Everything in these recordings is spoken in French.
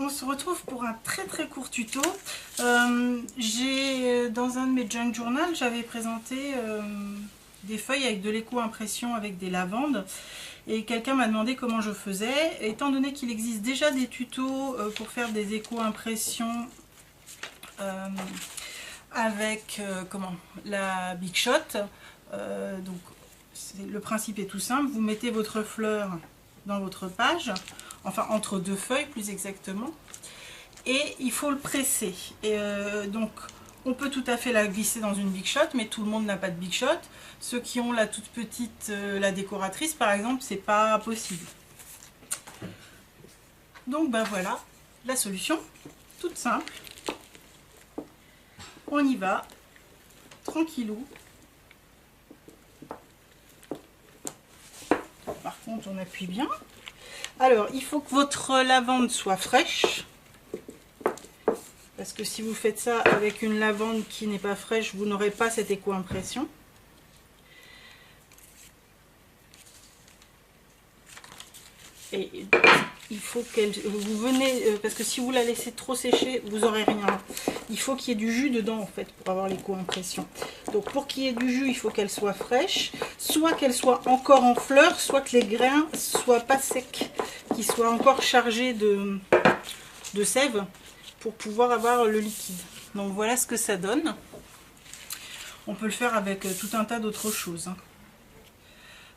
on se retrouve pour un très court tuto. Dans un de mes junk journal, j'avais présenté des feuilles avec de l'éco-impression avec des lavandes. Et quelqu'un m'a demandé comment je faisais. Étant donné qu'il existe déjà des tutos pour faire des éco-impressions avec la Big Shot. Donc le principe est tout simple. Vous mettez votre fleur dans votre page, enfin entre deux feuilles plus exactement, et il faut le presser. Et donc on peut tout à fait la glisser dans une Big Shot, mais tout le monde n'a pas de Big Shot. Ceux qui ont la toute petite, la décoratrice par exemple, c'est pas possible. Donc ben voilà la solution, toute simple. On y va, tranquillou. Par contre, on appuie bien. Alors, il faut que votre lavande soit fraîche. Parce que si vous faites ça avec une lavande qui n'est pas fraîche, vous n'aurez pas cette éco-impression. Et il faut qu'elle... Vous venez... Parce que si vous la laissez trop sécher, vous n'aurez rien. Il faut qu'il y ait du jus dedans, en fait, pour avoir l'éco-impression. Donc, pour qu'il y ait du jus, il faut qu'elle soit fraîche. Soit qu'elle soit encore en fleurs, soit que les grains ne soient pas secs. Qu'ils soient encore chargés de sève pour pouvoir avoir le liquide. Donc, voilà ce que ça donne. On peut le faire avec tout un tas d'autres choses.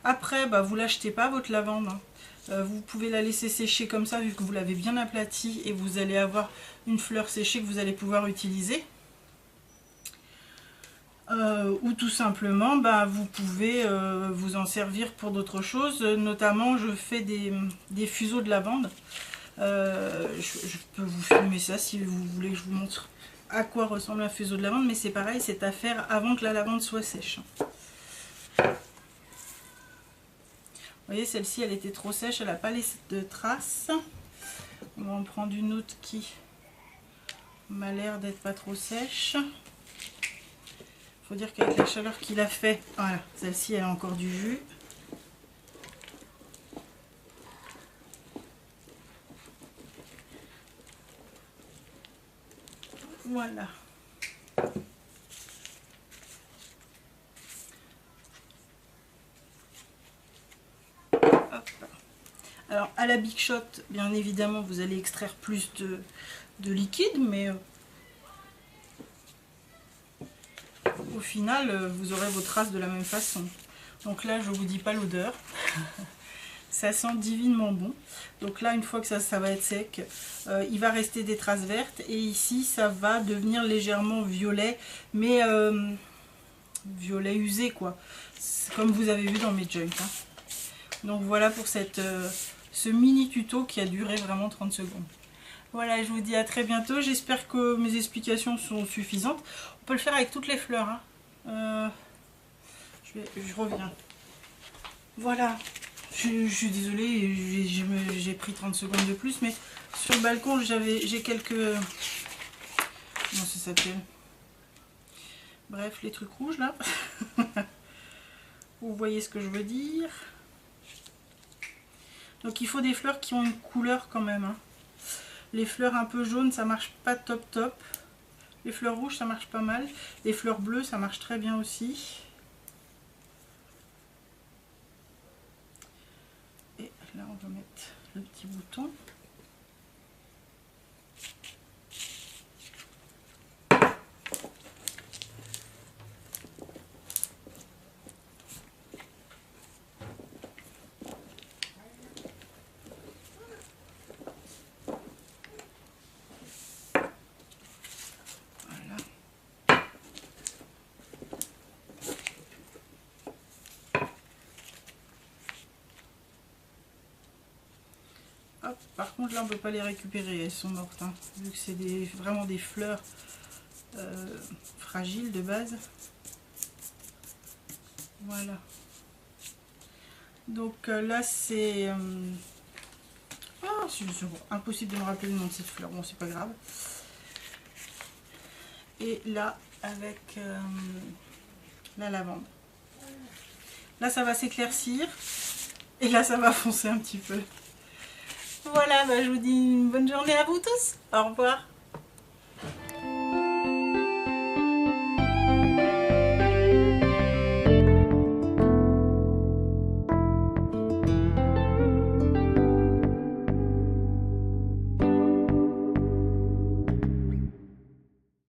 Après, bah, vous ne l'achetez pas, votre lavande. Vous pouvez la laisser sécher comme ça, vu que vous l'avez bien aplatie, et vous allez avoir une fleur séchée que vous allez pouvoir utiliser. Ou tout simplement, bah, vous pouvez vous en servir pour d'autres choses. Notamment, je fais des fuseaux de lavande. Je peux vous filmer ça si vous voulez que je vous montre à quoi ressemble un fuseau de lavande. Mais c'est pareil, c'est à faire avant que la lavande soit sèche. Vous voyez, celle-ci, elle était trop sèche, elle n'a pas laissé de traces. On va en prendre une autre qui m'a l'air d'être pas trop sèche. Il faut dire qu'avec la chaleur qu'il a fait, voilà, celle-ci, elle a encore du jus. Voilà. Alors à la Big Shot, bien évidemment, vous allez extraire plus de liquide, mais au final, vous aurez vos traces de la même façon. Donc là, je ne vous dis pas l'odeur. Ça sent divinement bon. Donc là, une fois que ça va être sec, il va rester des traces vertes. Et ici, ça va devenir légèrement violet, mais violet usé, quoi. Comme vous avez vu dans mes junks. Hein. Donc voilà pour ce mini tuto qui a duré vraiment 30 secondes. Voilà, je vous dis à très bientôt. J'espère que mes explications sont suffisantes. On peut le faire avec toutes les fleurs. Hein. Je reviens. Voilà. Je suis désolée, j'ai pris 30 secondes de plus, mais sur le balcon, j'ai quelques... Comment ça s'appelle? Bref, les trucs rouges, là. Vous voyez ce que je veux dire. Donc il faut des fleurs qui ont une couleur quand même. Hein. Les fleurs un peu jaunes, ça marche pas top. Les fleurs rouges, ça marche pas mal. Les fleurs bleues, ça marche très bien aussi. Et là, on va mettre le petit bouton. Hop, par contre là on ne peut pas les récupérer, elles sont mortes, hein, vu que c'est vraiment des fleurs fragiles de base. Voilà. Donc là c'est... c'est impossible de me rappeler le nom de cette fleur, bon c'est pas grave. Et là avec la lavande. Là ça va s'éclaircir et là ça va foncer un petit peu. Voilà, bah, je vous dis une bonne journée à vous tous. Au revoir.